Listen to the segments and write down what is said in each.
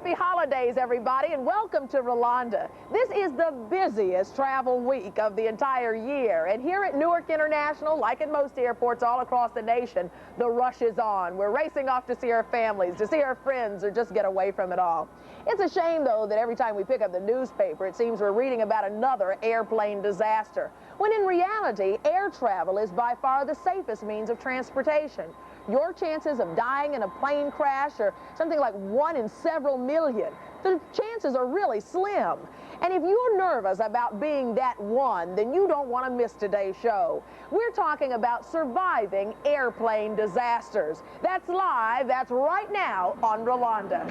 Happy holidays, everybody, and welcome to Rolonda. This is the busiest travel week of the entire year, and here at Newark International, like at most airports all across the nation, the rush is on. We're racing off to see our families, to see our friends, or just get away from it all. It's a shame, though, that every time we pick up the newspaper, it seems we're reading about another airplane disaster, when in reality, air travel is by far the safest means of transportation. Your chances of dying in a plane crash are something like 1 in several million. The chances are really slim. And if you're nervous about being that one, then you don't want to miss today's show. We're talking about surviving airplane disasters. That's live, that's right now on Rolonda.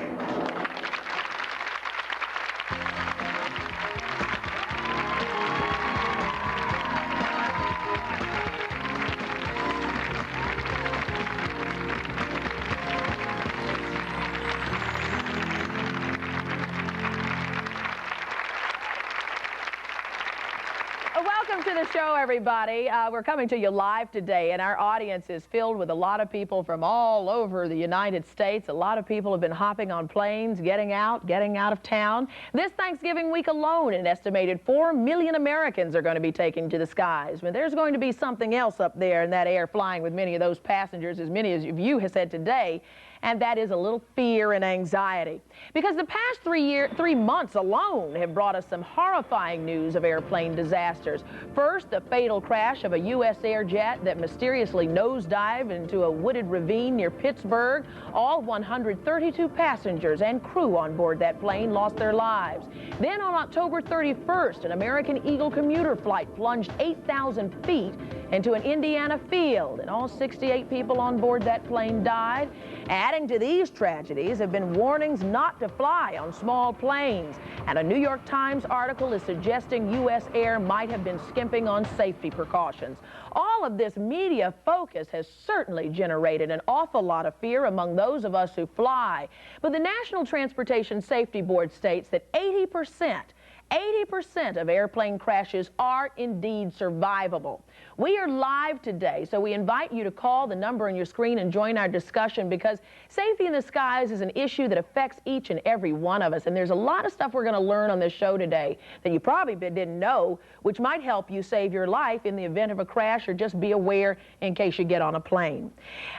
Welcome to the show, everybody. We're coming to you live today, and our audience is filled with a lot of people from all over the United States. A lot of people have been hopping on planes, getting out of town. This Thanksgiving week alone, an estimated 4 million Americans are going to be taking to the skies. But there's going to be something else up there in that air flying with many of those passengers, as many as you have said today, and that is a little fear and anxiety. Because the past 3 months alone have brought us some horrifying news of airplane disasters. First, the fatal crash of a U.S. air jet that mysteriously nosedived into a wooded ravine near Pittsburgh. All 132 passengers and crew on board that plane lost their lives. Then on October 31st, an American Eagle commuter flight plunged 8,000 feet into an Indiana field, and all 68 people on board that plane died. Adding to these tragedies have been warnings not to fly on small planes, and a New York Times article is suggesting U.S. Air might have been skimping on safety precautions. All of this media focus has certainly generated an awful lot of fear among those of us who fly. But the National Transportation Safety Board states that 80% of airplane crashes are indeed survivable. We are live today, so we invite you to call the number on your screen and join our discussion, because safety in the skies is an issue that affects each and every one of us. And there's a lot of stuff we're going to learn on this show today that you probably didn't know, which might help you save your life in the event of a crash, or just be aware in case you get on a plane.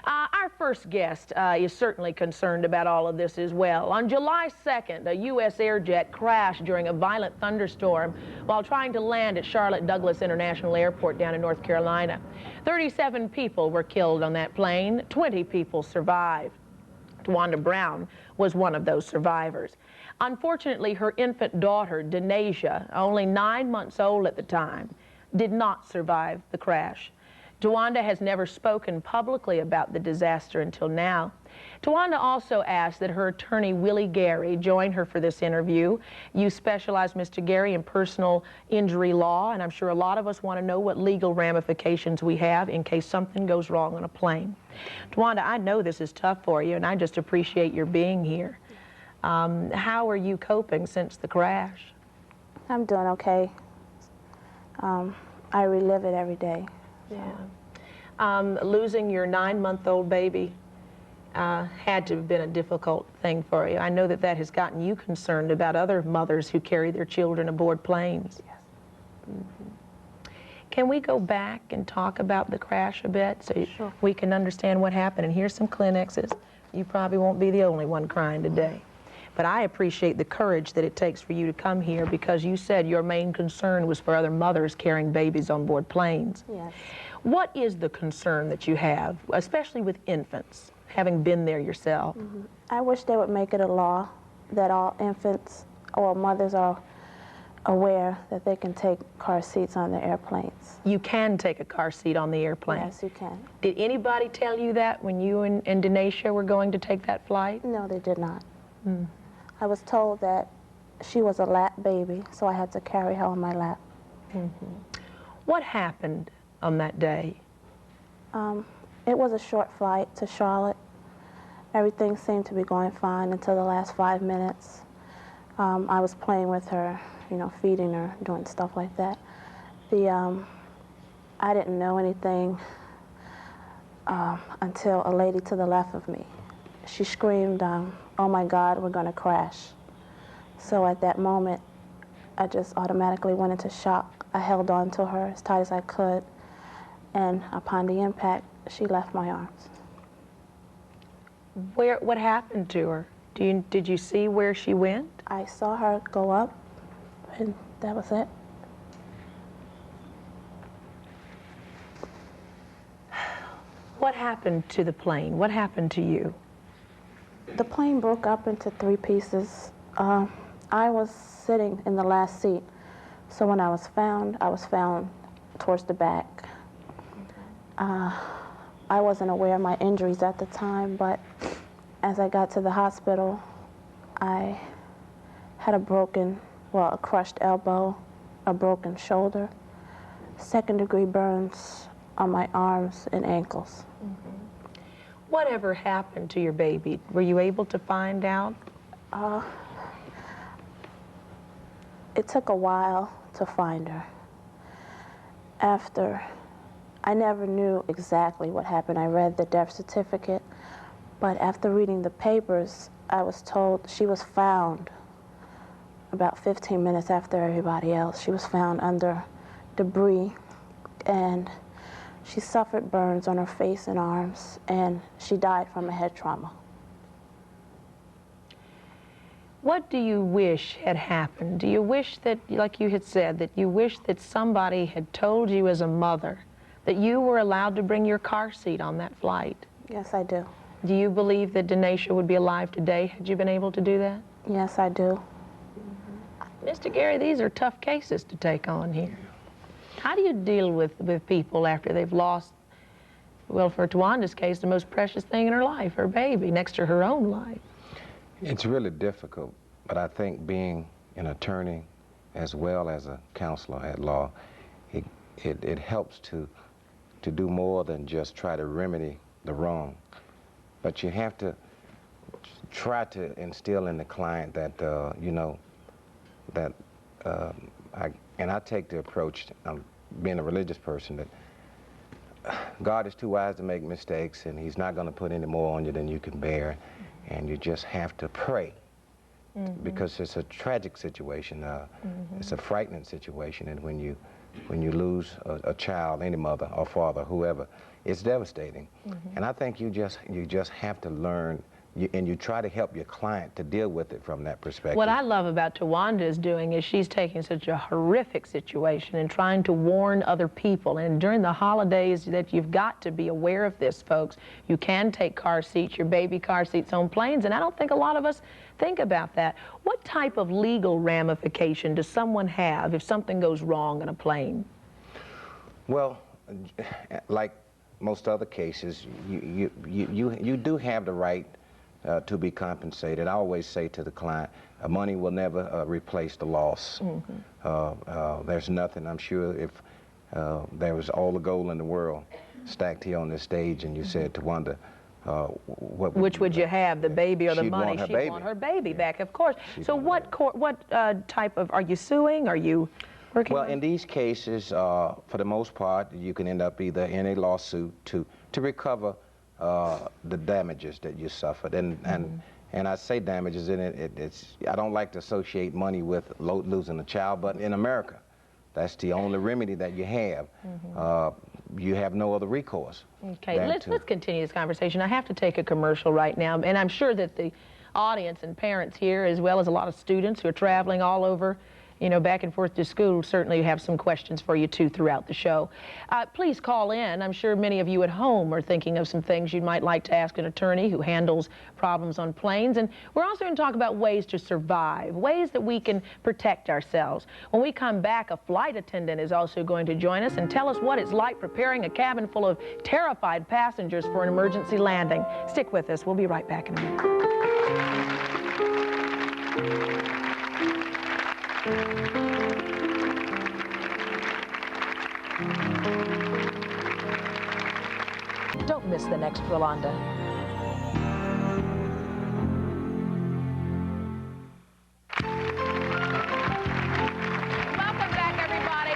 Our first guest is certainly concerned about all of this as well. On July 2nd, a U.S. air jet crashed during a violent thunderstorm while trying to land at Charlotte Douglas International Airport down in North Carolina. 37 people were killed on that plane. 20 people survived. Tawanda Brown was one of those survivors. Unfortunately, her infant daughter, Denasia, only 9 months old at the time, did not survive the crash. Tawanda has never spoken publicly about the disaster until now. Tawanda also asked that her attorney, Willie Gary, join her for this interview. You specialize, Mr. Gary, in personal injury law, and I'm sure a lot of us want to know what legal ramifications we have in case something goes wrong on a plane. Tawanda, I know this is tough for you, and I just appreciate your being here. How are you coping since the crash? I'm doing okay. I relive it every day. Yeah. Losing your 9-month-old baby had to have been a difficult thing for you. I know that that has gotten you concerned about other mothers who carry their children aboard planes. Yes. Mm-hmm. Can we go back and talk about the crash a bit so Sure. we can understand what happened? And here's some Kleenexes. You probably won't be the only one crying today. But I appreciate the courage that it takes for you to come here, because you said your main concern was for other mothers carrying babies on board planes. Yes. What is the concern that you have, especially with infants, having been there yourself? Mm-hmm. I wish they would make it a law that all infants or mothers are aware that they can take car seats on the airplanes. You can take a car seat on the airplane? Yes, you can. Did anybody tell you that when you and Denasia were going to take that flight? No, they did not. Mm. I was told that she was a lap baby, so I had to carry her on my lap. Mm-hmm. What happened on that day? It was a short flight to Charlotte. Everything seemed to be going fine until the last 5 minutes. I was playing with her, you know, feeding her, doing stuff like that. I didn't know anything until a lady to the left of me she screamed, "Oh my God, we're gonna crash." So at that moment, I just automatically went into shock. I held on to her as tight as I could, and upon the impact, she left my arms. What happened to her? Did you see where she went? I saw her go up, and that was it. What happened to the plane? What happened to you? The plane broke up into 3 pieces. I was sitting in the last seat, so when I was found towards the back. I wasn't aware of my injuries at the time, but as I got to the hospital, I had a crushed elbow, a broken shoulder, second-degree burns on my arms and ankles. Whatever happened to your baby? Were you able to find out? It took a while to find her. I never knew exactly what happened. I read the death certificate, but after reading the papers, I was told she was found about 15 minutes after everybody else. She was found under debris, and she suffered burns on her face and arms, and she died from a head trauma. What do you wish had happened? Do you wish that, like you had said, that you wish that somebody had told you as a mother that you were allowed to bring your car seat on that flight? Yes, I do. Do you believe that Denisha would be alive today had you been able to do that? Yes, I do. Mr. Gary, these are tough cases to take on here. How do you deal with people after they've lost, well, for Tawanda's case, the most precious thing in her life, her baby, next to her own life? It's really difficult, but I think being an attorney as well as a counselor at law, it helps to do more than just try to remedy the wrong. But you have to try to instill in the client that, I take the approach, being a religious person, that God is too wise to make mistakes, and he's not going to put any more on you than you can bear, and you just have to pray. Because it's a tragic situation, it's a frightening situation, and when you lose a child, any mother or father, whoever, it's devastating. And I think you just have to learn, and you try to help your client to deal with it from that perspective. What I love about Tawanda doing is she's taking such a horrific situation and trying to warn other people. And during the holidays, that you've got to be aware of this, folks. You can take car seats, your baby car seats on planes, and I don't think a lot of us think about that. What type of legal ramification does someone have if something goes wrong on a plane? Well, like most other cases, you do have the right to be compensated. I always say to the client, money will never replace the loss. There's nothing, I'm sure, if there was all the gold in the world stacked here on this stage and you said, Tawanda, which would you have, the baby or the money? She'd want her baby back, of course. So what type of, are you suing? Are you working? Well, in these cases, for the most part, you can end up either in a lawsuit to recover the damages that you suffered, and I say damages, and it's I don't like to associate money with losing a child, but in America, that's the only remedy that you have. You have no other recourse. Okay, let's continue this conversation. I have to take a commercial right now, and I'm sure that the audience and parents here, as well as a lot of students who are traveling all over, you know, back and forth to school, certainly have some questions for you too throughout the show. Please call in. I'm sure many of you at home are thinking of some things you might like to ask an attorney who handles problems on planes. And we're also going to talk about ways to survive, ways that we can protect ourselves. When we come back, a flight attendant is also going to join us and tell us what it's like preparing a cabin full of terrified passengers for an emergency landing. Stick with us. We'll be right back in a minute. Don't miss the next Rolonda. Welcome back, everybody.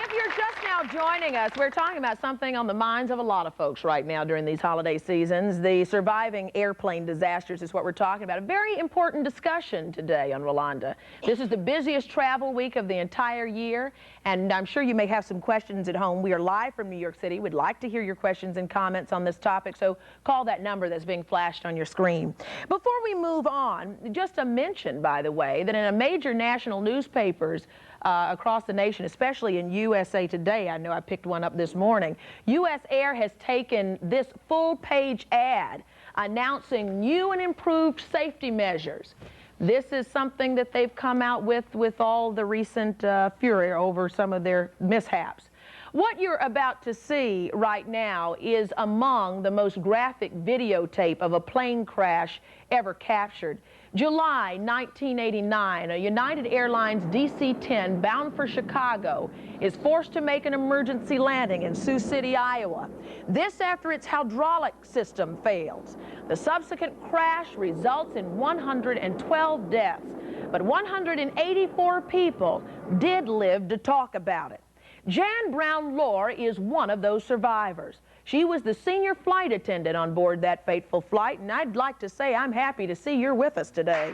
If you're just now joining joining us, we're talking about something on the minds of a lot of folks right now during these holiday seasons. The surviving airplane disasters is what we're talking about. A very important discussion today on Rolonda. This is the busiest travel week of the entire year, and I'm sure you may have some questions at home. We are live from New York City. We'd like to hear your questions and comments on this topic, so call that number that's being flashed on your screen. Before we move on, just a mention, by the way, that in a major national newspapers across the nation, especially in USA Today, I know I picked one up this morning, U.S. Air has taken this full-page ad announcing new and improved safety measures. This is something that they've come out with all the recent fury over some of their mishaps. What you're about to see right now is among the most graphic videotape of a plane crash ever captured. July 1989, a United Airlines DC-10 bound for Chicago is forced to make an emergency landing in Sioux City, Iowa. This after its hydraulic system fails. The subsequent crash results in 112 deaths, but 184 people did live to talk about it. Jan Brown-Lohr is one of those survivors. She was the senior flight attendant on board that fateful flight, and I'd like to say I'm happy to see you're with us today.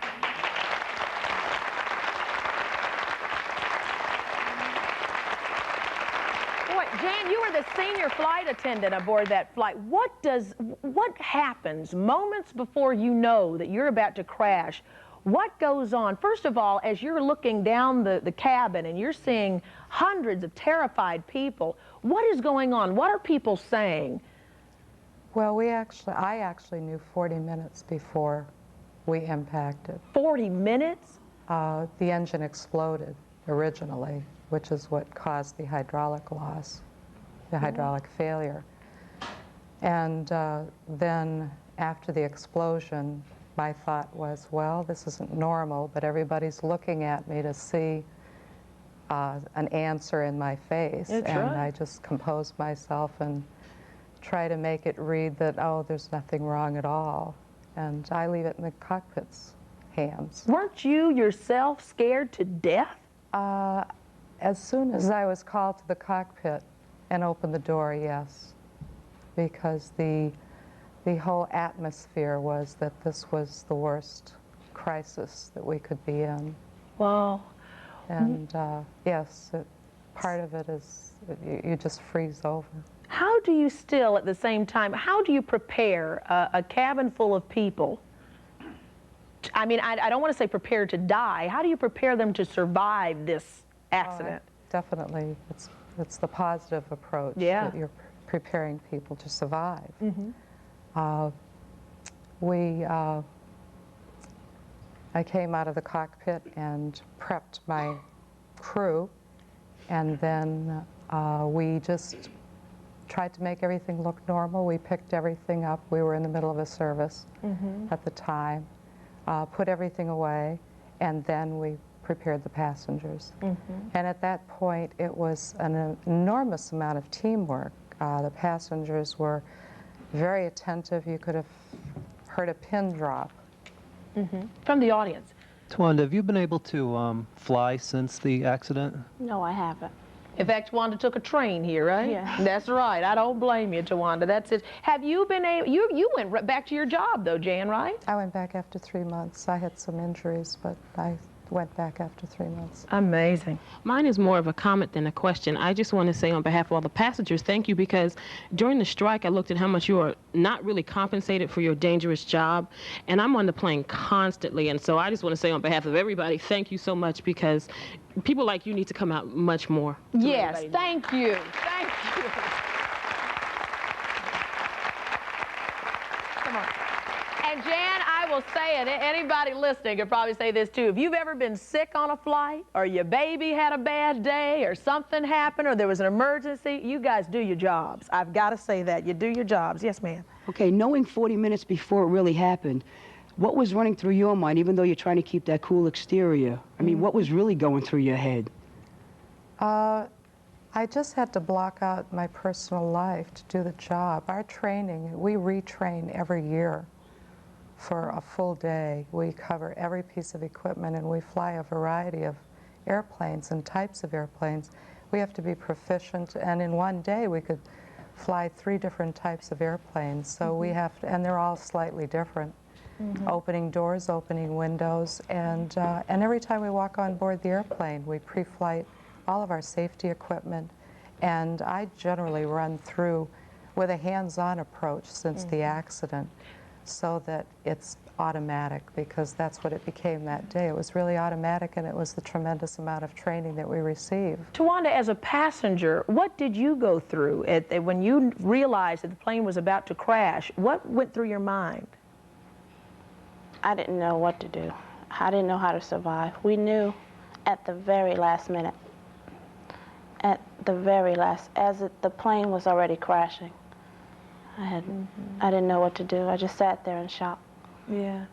Boy, Jan, you were the senior flight attendant aboard that flight. What happens moments before you know that you're about to crash? What goes on? First of all, as you're looking down the cabin and you're seeing hundreds of terrified people, what is going on? What are people saying? Well, I actually knew 40 minutes before we impacted. 40 minutes? The engine exploded originally, which is what caused the hydraulic loss, the hydraulic failure. And then after the explosion, my thought was, well, this isn't normal, but everybody's looking at me to see an answer in my face. That's and right. I just composed myself and try to make it read that, oh, there's nothing wrong at all. And I leave it in the cockpit's hands. Weren't you yourself scared to death? As soon as I was called to the cockpit and opened the door, yes, because the whole atmosphere was that this was the worst crisis that we could be in. Wow. And yes, part of it is you just freeze over. How do you still, at the same time, how do you prepare a cabin full of people? I mean, I don't want to say prepare to die. How do you prepare them to survive this accident? Definitely, it's the positive approach. Yeah. That you're preparing people to survive. Mm-hmm. I came out of the cockpit and prepped my crew, and then we just tried to make everything look normal. We picked everything up. We were in the middle of a service at the time, put everything away, and then we prepared the passengers. And at that point, it was an enormous amount of teamwork. The passengers were very attentive. You could have heard a pin drop. From the audience. Tawanda, have you been able to fly since the accident? No, I haven't. In fact, Tawanda took a train here, right? Yeah. That's right. I don't blame you, Tawanda. That's it. Have you been able, you went back to your job, though, Jan, right? I went back after 3 months. I had some injuries, but I went back after 3 months. Amazing. Mine is more of a comment than a question. I just want to say on behalf of all the passengers, thank you, because during the strike, I looked at how much you are not really compensated for your dangerous job, and I'm on the plane constantly, and so I just want to say on behalf of everybody, thank you so much, because people like you need to come out much more. Yes, thank you. Thank you. Come on. And Jan, I will say it, anybody listening could probably say this too. If you've ever been sick on a flight, or your baby had a bad day, or something happened, or there was an emergency, you guys do your jobs. I've got to say that. You do your jobs. Yes, ma'am. Okay, knowing 40 minutes before it really happened, what was running through your mind, even though you're trying to keep that cool exterior? I mean, what was really going through your head? I just had to block out my personal life to do the job. Our training, we retrain every year for a full day. We cover every piece of equipment, and we fly a variety of airplanes and types of airplanes. We have to be proficient, and in one day we could fly 3 different types of airplanes. So we have to, and they're all slightly different. Opening doors, opening windows, and every time we walk on board the airplane, we pre-flight all of our safety equipment, and I generally run through with a hands-on approach since the accident, so that it's automatic, because that's what it became that day. It was really automatic, and it was the tremendous amount of training that we received. Tawanda, as a passenger, what did you go through when you realized that the plane was about to crash? What went through your mind? I didn't know what to do. I didn't know how to survive. We knew at the very last minute, at the very last, the plane was already crashing. I didn't know what to do. I just sat there in shock. Yeah.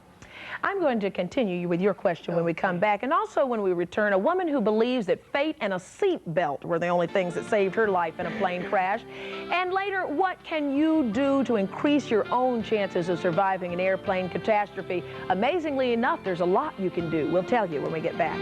I'm going to continue with your question when we come back, and also when we return, a woman who believes that fate and a seat belt were the only things that saved her life in a plane crash. And later, what can you do to increase your own chances of surviving an airplane catastrophe? Amazingly enough, there's a lot you can do. We'll tell you when we get back.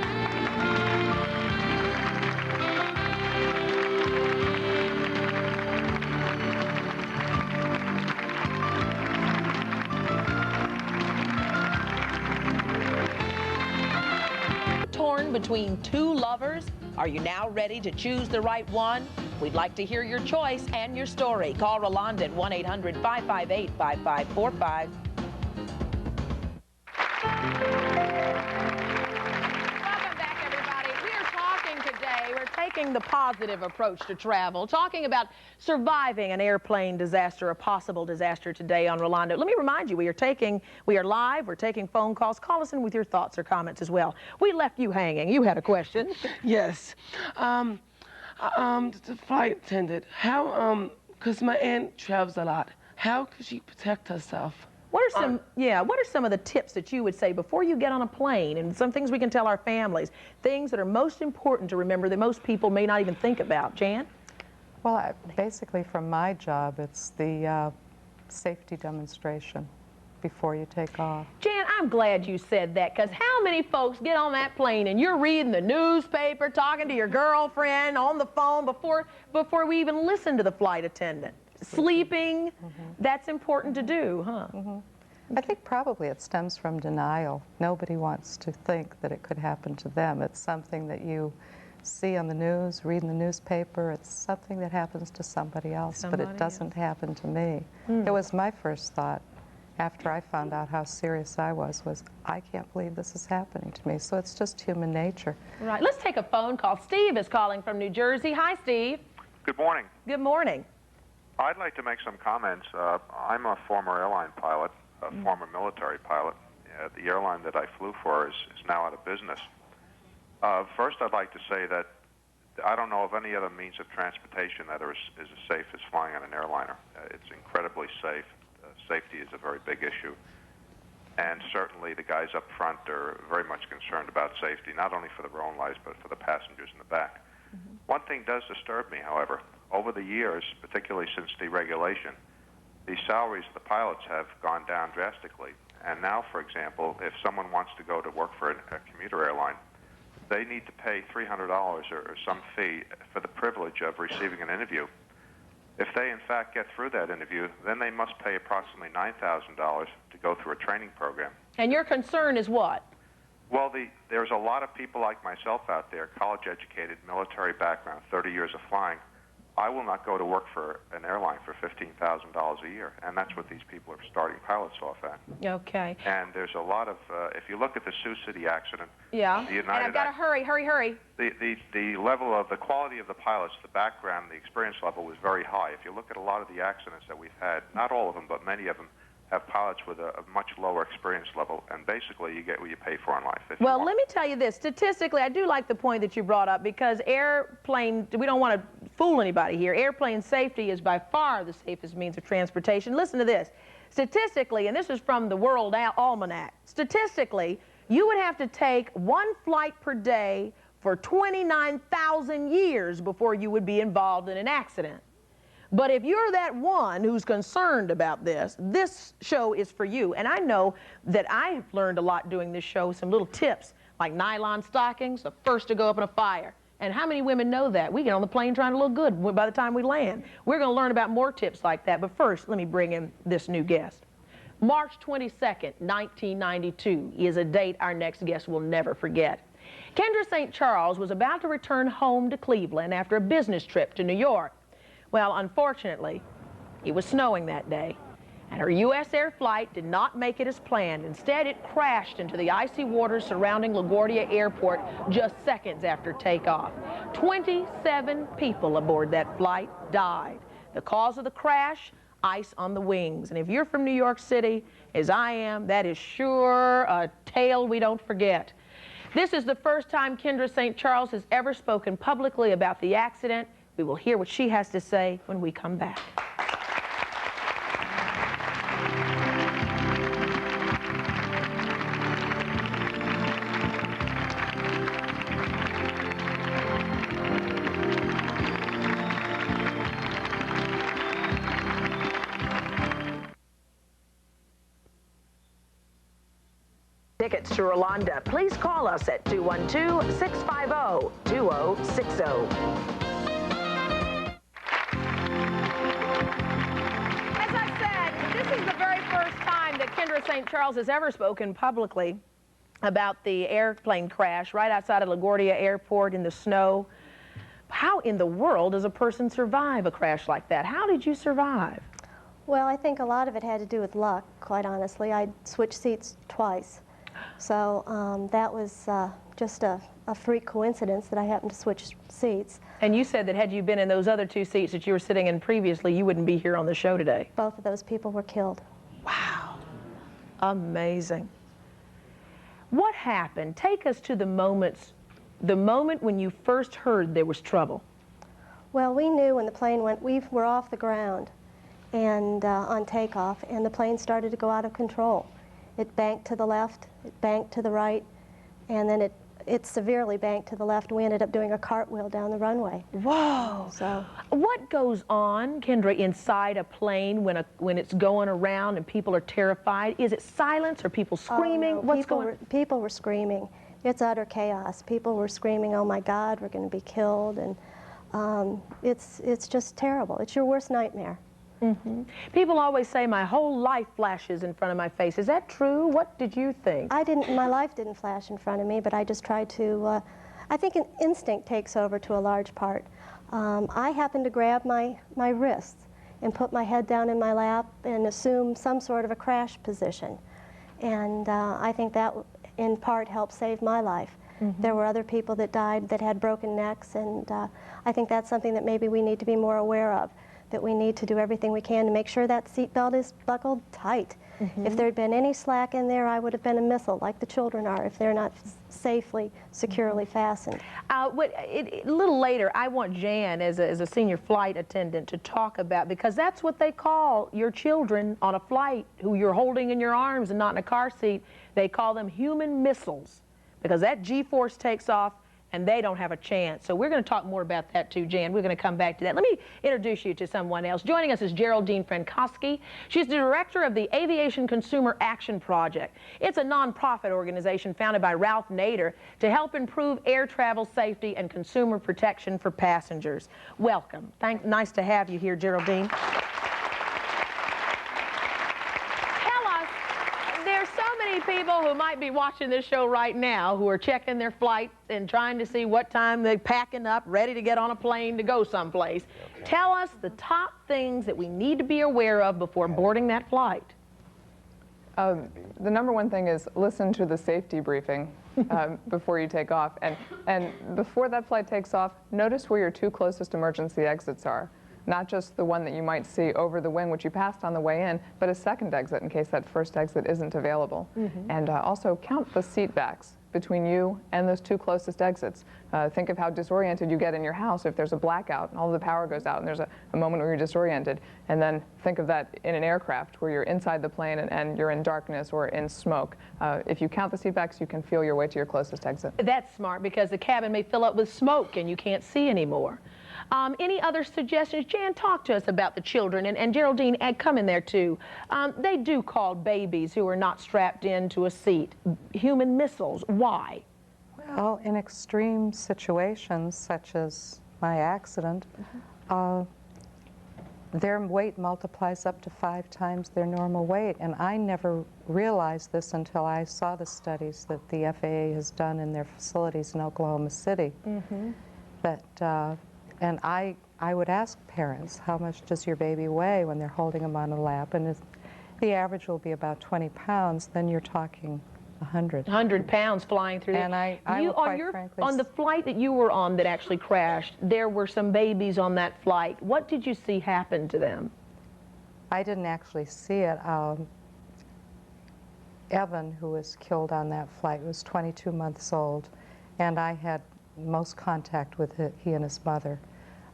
Torn between 2 lovers? Are you now ready to choose the right one? We'd like to hear your choice and your story. Call Rolonda at 1-800-558-5545. Welcome back, everybody. We are talking today, we're taking the positive approach to travel, talking about surviving an airplane disaster, a possible disaster today on Rolonda. Let me remind you, we are live, we're taking phone calls. Call us in with your thoughts or comments as well. We left you hanging. You had a question. Yes. The flight attendant, how, because my aunt travels a lot, how could she protect herself? What are some of the tips that you would say before you get on a plane, and some things we can tell our families, things that are most important to remember that most people may not even think about? Jan? Well, basically from my job, it's the safety demonstration before you take off. Jan, I'm glad you said that, because how many folks get on that plane and you're reading the newspaper, talking to your girlfriend on the phone before we even listen to the flight attendant? Sleeping, that's important to do, huh? I think probably it stems from denial. Nobody wants to think that it could happen to them. It's something that you see on the news, read in the newspaper. It's something that happens to somebody else, but it doesn't happen to me. It was my first thought after I found out how serious I was I can't believe this is happening to me. So it's just human nature. Right. Let's take a phone call. Steve is calling from New Jersey. Hi, Steve. Good morning. Good morning. I'd like to make some comments. I'm a former airline pilot, a former military pilot. The airline that I flew for is now out of business. First, I'd like to say that I don't know of any other means of transportation that is as safe as flying on an airliner. It's incredibly safe. Safety is a very big issue. And certainly the guys up front are very much concerned about safety, not only for their own lives, but for the passengers in the back. One thing does disturb me, however. Over the years, particularly since deregulation, the salaries of the pilots have gone down drastically. And now, for example, if someone wants to go to work for a commuter airline, they need to pay $300 or some fee for the privilege of receiving an interview. If they, in fact, get through that interview, then they must pay approximately $9,000 to go through a training program. And your concern is what? Well, there's a lot of people like myself out there, college-educated, military background, 30 years of flying. I will not go to work for an airline for $15,000 a year, and that's what these people are starting pilots off at. Okay. And there's a lot of, if you look at the Sioux City accident, yeah, the United and I've got to hurry. The level of the quality of the pilots, the background, the experience level was very high. If you look at a lot of the accidents that we've had, not all of them, but many of them, have pilots with a much lower experience level, and basically you get what you pay for in life. Well, let me tell you this. Statistically, I do like the point that you brought up, because we don't want to fool anybody here. Airplane safety is by far the safest means of transportation. Listen to this. Statistically, and this is from the World Almanac, statistically, you would have to take 1 flight per day for 29,000 years before you would be involved in an accident. But if you're that one who's concerned about this show is for you. And I know that I've learned a lot doing this show, some little tips, like nylon stockings, the first to go up in a fire. And how many women know that? We get on the plane trying to look good by the time we land. We're going to learn about more tips like that. But first, let me bring in this new guest. March 22nd, 1992 is a date our next guest will never forget. Kendra St. Charles was about to return home to Cleveland after a business trip to New York. Well, unfortunately, it was snowing that day, and her U.S. Air flight did not make it as planned. Instead, it crashed into the icy waters surrounding LaGuardia Airport just seconds after takeoff. 27 people aboard that flight died. The cause of the crash? Ice on the wings. And if you're from New York City, as I am, that is sure a tale we don't forget. This is the first time Kendra St. Charles has ever spoken publicly about the accident. We will hear what she has to say when we come back. Tickets to Rolonda, please call us at 212-650-2060. As I said, this is the very first time that Kendra St. Charles has ever spoken publicly about the airplane crash right outside of LaGuardia Airport in the snow. How in the world does a person survive a crash like that? How did you survive? Well, I think a lot of it had to do with luck, quite honestly. I switched seats twice. So that was just a freak coincidence that I happened to switch seats. And you said that had you been in those other two seats that you were sitting in previously, you wouldn't be here on the show today. Both of those people were killed. Wow. Amazing. What happened? Take us to the moment when you first heard there was trouble. Well, we knew when the plane went, we were off the ground and on takeoff, and the plane started to go out of control. It banked to the left, it banked to the right, and then it severely banked to the left, and we ended up doing a cartwheel down the runway. Whoa! So, what goes on, Kendra, inside a plane when it's going around and people are terrified? Is it silence or people screaming? Oh, no. What's going on? People were screaming. It's utter chaos. People were screaming, "Oh my God, we're going to be killed!" And it's just terrible. It's your worst nightmare. Mm-hmm. People always say my whole life flashes in front of my face. Is that true? What did you think? My life didn't flash in front of me, but I just tried to, I think an instinct takes over to a large part. I happened to grab my wrists and put my head down in my lap and assume some sort of a crash position. And I think that in part helped save my life. Mm-hmm. There were other people that died that had broken necks, and I think that's something that maybe we need to be more aware of, that we need to do everything we can to make sure that seatbelt is buckled tight. Mm-hmm. If there had been any slack in there, I would have been a missile, like the children are, if they're not safely, securely fastened. A little later, I want Jan, as a senior flight attendant, to talk about, because that's what they call your children on a flight who you're holding in your arms and not in a car seat. They call them human missiles, because that G-force takes off and they don't have a chance. So we're going to talk more about that too, Jan. We're going to come back to that. Let me introduce you to someone else. Joining us is Geraldine Frankowski. She's the director of the Aviation Consumer Action Project. It's a nonprofit organization founded by Ralph Nader to help improve air travel safety and consumer protection for passengers. Welcome. Nice to have you here, Geraldine. People who might be watching this show right now who are checking their flights and trying to see what time they're packing up, ready to get on a plane to go someplace. Okay. Tell us the top things that we need to be aware of before boarding that flight. The number one thing is listen to the safety briefing before you take off. And before that flight takes off, notice where your two closest emergency exits are. Not just the one that you might see over the wing, which you passed on the way in, but a second exit in case that first exit isn't available. Mm-hmm. And also count the seat backs between you and those two closest exits. Think of how disoriented you get in your house if there's a blackout and all the power goes out and there's a moment where you're disoriented. And then think of that in an aircraft where you're inside the plane and you're in darkness or in smoke. If you count the seat backs, you can feel your way to your closest exit. That's smart, because the cabin may fill up with smoke and you can't see anymore. Any other suggestions? Jan, talk to us about the children, and Geraldine, come in there too. They do call babies who are not strapped into a seat human missiles. Why? Well, in extreme situations, such as my accident, their weight multiplies up to 5 times their normal weight. And I never realized this until I saw the studies that the FAA has done in their facilities in Oklahoma City. And I would ask parents, how much does your baby weigh when they're holding them on a lap? And if the average will be about 20 pounds, then you're talking 100. 100 pounds flying through And there. I will quite frankly... On the flight that you were on that actually crashed, there were some babies on that flight. What did you see happen to them? I didn't actually see it. Evan, who was killed on that flight, was 22 months old, and I had most contact with he and his mother.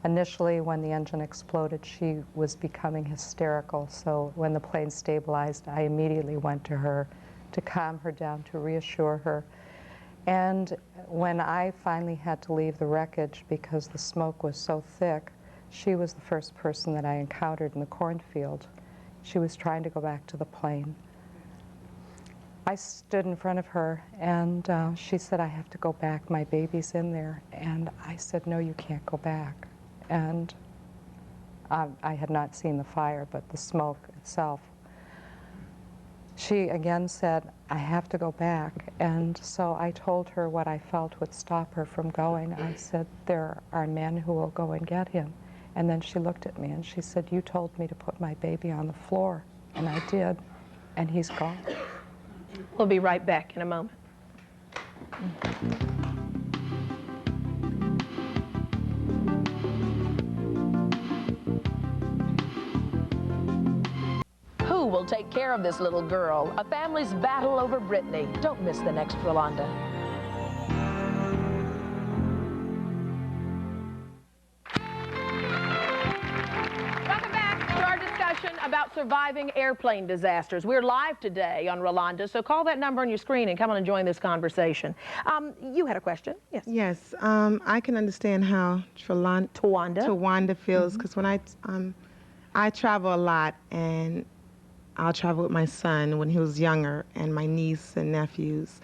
Initially, when the engine exploded, she was becoming hysterical, so when the plane stabilized, I immediately went to her to calm her down, to reassure her. And when I finally had to leave the wreckage because the smoke was so thick, she was the first person that I encountered in the cornfield. She was trying to go back to the plane. I stood in front of her, and she said, "I have to go back, my baby's in there." And I said, "No, you can't go back." And I had not seen the fire, but the smoke itself. She again said, "I have to go back." And so I told her what I felt would stop her from going. I said, "There are men who will go and get him." And then she looked at me and she said, "You told me to put my baby on the floor." And I did, and he's gone. We'll be right back in a moment. Who will take care of this little girl? A family's battle over Brittany. Don't miss the next Rolonda. Welcome back to our discussion about surviving airplane disasters. We're live today on Rolonda, so call that number on your screen and come on and join this conversation. You had a question? Yes. Yes, I can understand how Tawanda feels, because when I travel a lot, and I'll travel with my son when he was younger, and my niece and nephews,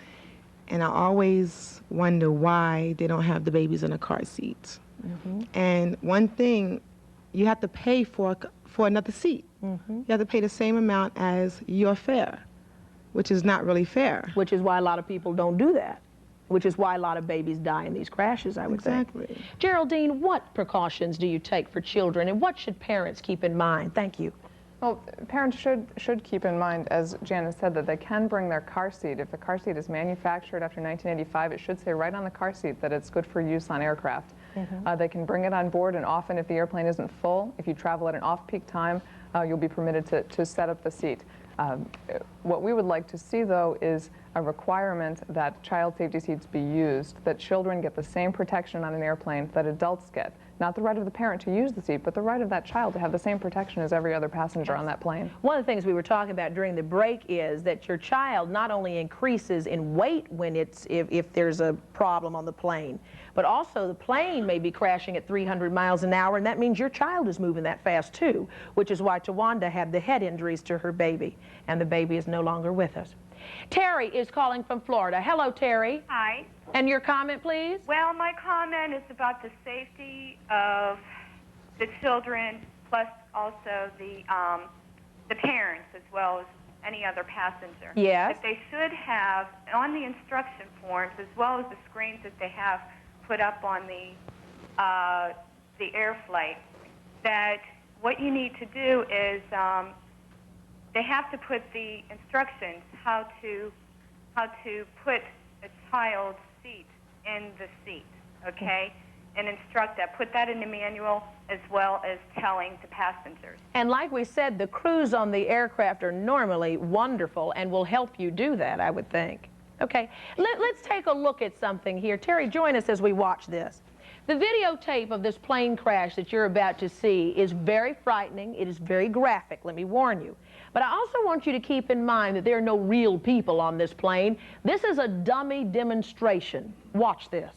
and I always wonder why they don't have the babies in a car seat. And one thing, you have to pay for another seat. You have to pay the same amount as your fare, which is not really fair. Which is why a lot of people don't do that. Which is why a lot of babies die in these crashes, I would think. Exactly. Geraldine, what precautions do you take for children, and what should parents keep in mind? Thank you. Well, parents should keep in mind, as Janice said, that they can bring their car seat. If the car seat is manufactured after 1985, it should say right on the car seat that it's good for use on aircraft. They can bring it on board, and often if the airplane isn't full, if you travel at an off-peak time, you'll be permitted to set up the seat. What we would like to see, though, is a requirement that child safety seats be used, that children get the same protection on an airplane that adults get. Not the right of the parent to use the seat, but the right of that child to have the same protection as every other passenger on that plane. One of the things we were talking about during the break is that your child not only increases in weight when if there's a problem on the plane, but also the plane may be crashing at 300 miles an hour, and that means your child is moving that fast too, which is why Tawanda had the head injuries to her baby, and the baby is no longer with us. Terry is calling from Florida. Hello, Terry. Hi. And your comment, please? Well, my comment is about the safety of the children, plus also the parents, as well as any other passenger. Yes. That they should have, on the instruction forms, as well as the screens that they have put up on the air flight, that what you need to do is they have to put the instructions how to put a child's seat in the seat, okay, and instruct that. Put that in the manual as well as telling the passengers. And like we said, the crews on the aircraft are normally wonderful and will help you do that, I would think. Okay, let's take a look at something here. Terry, join us as we watch this. The videotape of this plane crash that you're about to see is very frightening. It is very graphic, let me warn you. But I also want you to keep in mind that there are no real people on this plane. This is a dummy demonstration. Watch this.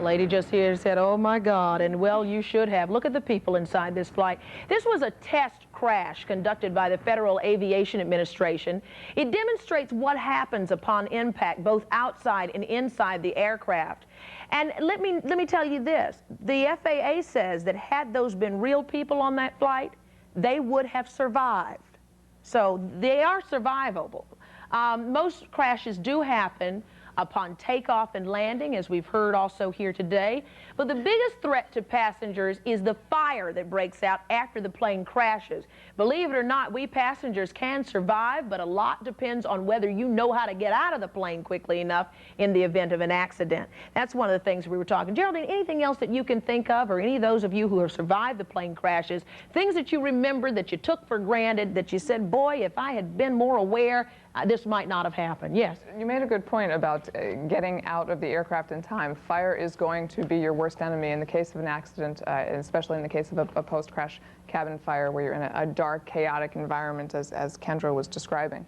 Lady just here said, oh my God, and well, you should have. Look at the people inside this flight. This was a test crash conducted by the Federal Aviation Administration. It demonstrates what happens upon impact, both outside and inside the aircraft. And let me tell you this, the FAA says that had those been real people on that flight, they would have survived. So they are survivable. Most crashes do happen upon takeoff and landing, as we've heard also here today. But the biggest threat to passengers is the fire that breaks out after the plane crashes. Believe it or not, we passengers can survive, but a lot depends on whether you know how to get out of the plane quickly enough in the event of an accident. That's one of the things we were talking. Geraldine, anything else that you can think of, or any of those of you who have survived the plane crashes, things that you remember that you took for granted, that you said, boy, if I had been more aware, this might not have happened? Yes? You made a good point about getting out of the aircraft in time. Fire is going to be your worst enemy in the case of an accident, especially in the case of a post-crash cabin fire where you're in a dark, chaotic environment, as Kendra was describing.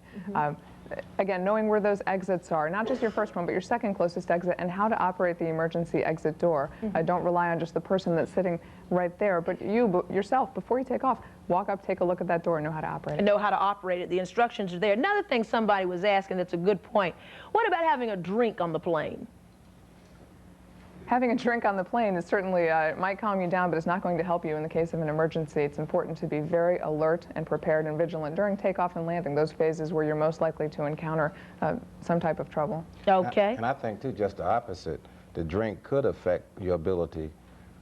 Again, knowing where those exits are, not just your first one, but your second closest exit, and how to operate the emergency exit door. Don't rely on just the person that's sitting right there, but you yourself, before you take off, walk up, take a look at that door, and know how to operate it. And know how to operate it. The instructions are there. Another thing somebody was asking that's a good point, what about having a drink on the plane? Having a drink on the plane is certainly, it might calm you down, but it's not going to help you in the case of an emergency. It's important to be very alert and prepared and vigilant during takeoff and landing, those phases where you're most likely to encounter some type of trouble. Okay. And I think, too, just the opposite. The drink could affect your ability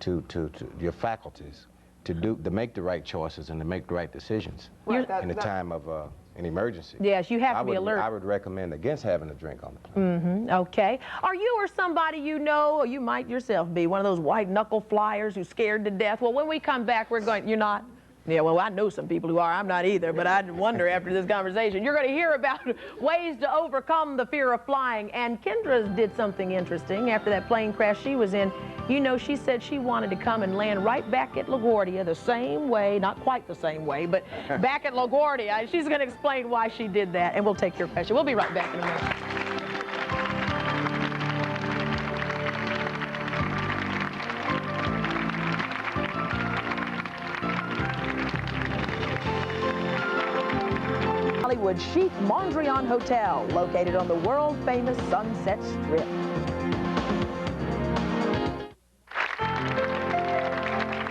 to your faculties to make the right choices and to make the right decisions in the time of an emergency. Yes, you have to be alert. I would recommend against having a drink on the plane. Okay. Are you or somebody you know, or you might yourself be, one of those white knuckle flyers who's scared to death? Well, when we come back, we're going, you're not? Yeah, well, I know some people who are. I'm not either, but I wonder after this conversation. You're going to hear about ways to overcome the fear of flying. And Kendra did something interesting after that plane crash she was in. You know, she said she wanted to come and land right back at LaGuardia the same way, not quite the same way, but back at LaGuardia. She's going to explain why she did that, and we'll take your question. We'll be right back in a minute. Hollywood chic Mondrian Hotel, located on the world-famous Sunset Strip.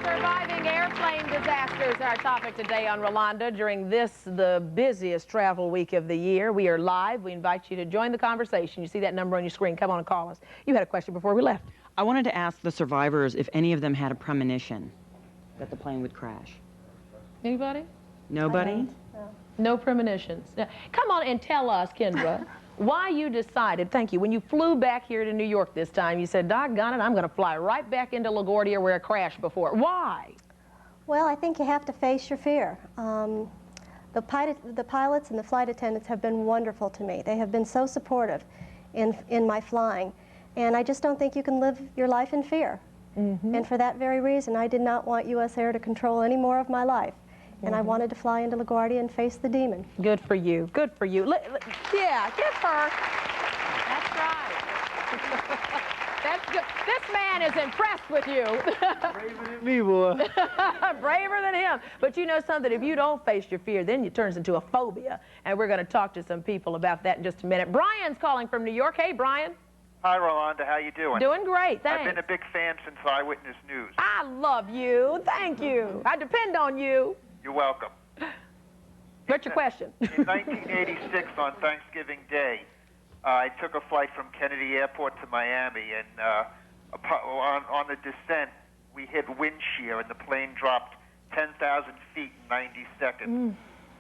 Surviving airplane disasters are our topic today on Rolonda during the busiest travel week of the year. We are live. We invite you to join the conversation. You see that number on your screen. Come on and call us. You had a question before we left. I wanted to ask the survivors if any of them had a premonition that the plane would crash. Anybody? Nobody? No premonitions. Now, come on and tell us, Kendra, why you decided, thank you, when you flew back here to New York this time, you said, doggone it, I'm going to fly right back into LaGuardia where I crashed before. Why? Well, I think you have to face your fear. The pilots and the flight attendants have been wonderful to me. They have been so supportive in my flying. And I just don't think you can live your life in fear. And for that very reason, I did not want U.S. Air to control any more of my life. And I wanted to fly into LaGuardia and face the demon. Good for you. Good for you. Yeah, give her. That's right. That's good. This man is impressed with you. Braver than me, boy. Braver than him. But you know something, if you don't face your fear, then it turns into a phobia. And we're going to talk to some people about that in just a minute. Brian's calling from New York. Hey, Brian. Hi, Rolonda. How you doing? Doing great, thanks. I've been a big fan since Eyewitness News. I love you. Thank you. I depend on you. You're welcome. What's your question? In 1986, on Thanksgiving Day, I took a flight from Kennedy Airport to Miami, and on the descent, we hit wind shear, and the plane dropped 10,000 feet in 90 seconds.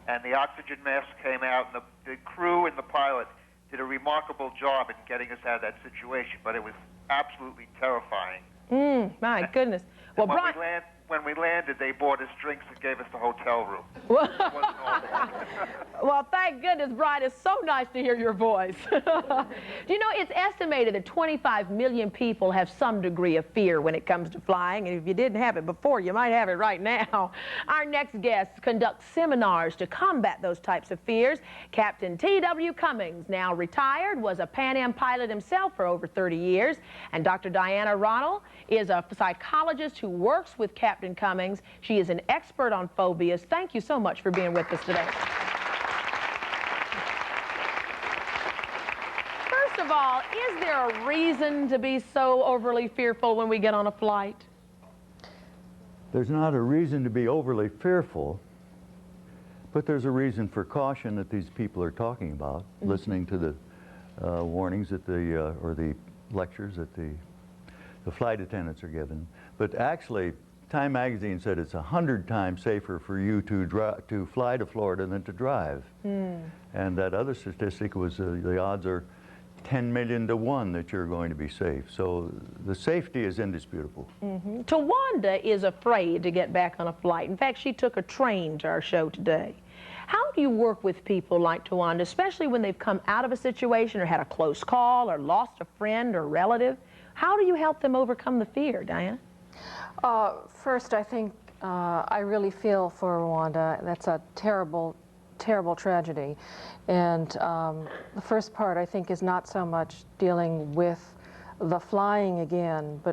And the oxygen mask came out, and the crew and the pilot did a remarkable job in getting us out of that situation, but it was absolutely terrifying. My goodness. Well, Brian, when we landed, they bought us drinks and gave us the hotel room. Well, thank goodness, Brian. It's so nice to hear your voice. Do you know, it's estimated that 25 million people have some degree of fear when it comes to flying, and if you didn't have it before, you might have it right now. Our next guest conducts seminars to combat those types of fears. Captain T.W. Cummings, now retired, was a Pan Am pilot himself for over 30 years, and Dr. Diana Ronald is a psychologist who works with Captain Cummings. She is an expert on phobias. Thank you so much for being with us today. First of all, is there a reason to be so overly fearful when we get on a flight? There's not a reason to be overly fearful, but there's a reason for caution that these people are talking about, listening to the warnings that or the lectures that the flight attendants are given. But actually, Time magazine said it's 100 times safer for you to fly to Florida than to drive. And that other statistic was the odds are 10 million to 1 that you're going to be safe. So the safety is indisputable. Tawanda is afraid to get back on a flight. In fact, she took a train to our show today. How do you work with people like Tawanda, especially when they've come out of a situation or had a close call or lost a friend or relative? How do you help them overcome the fear, Diana? First, I think I really feel for Rwanda. That's a terrible, terrible tragedy. And the first part, I think, is not so much dealing with the flying again, but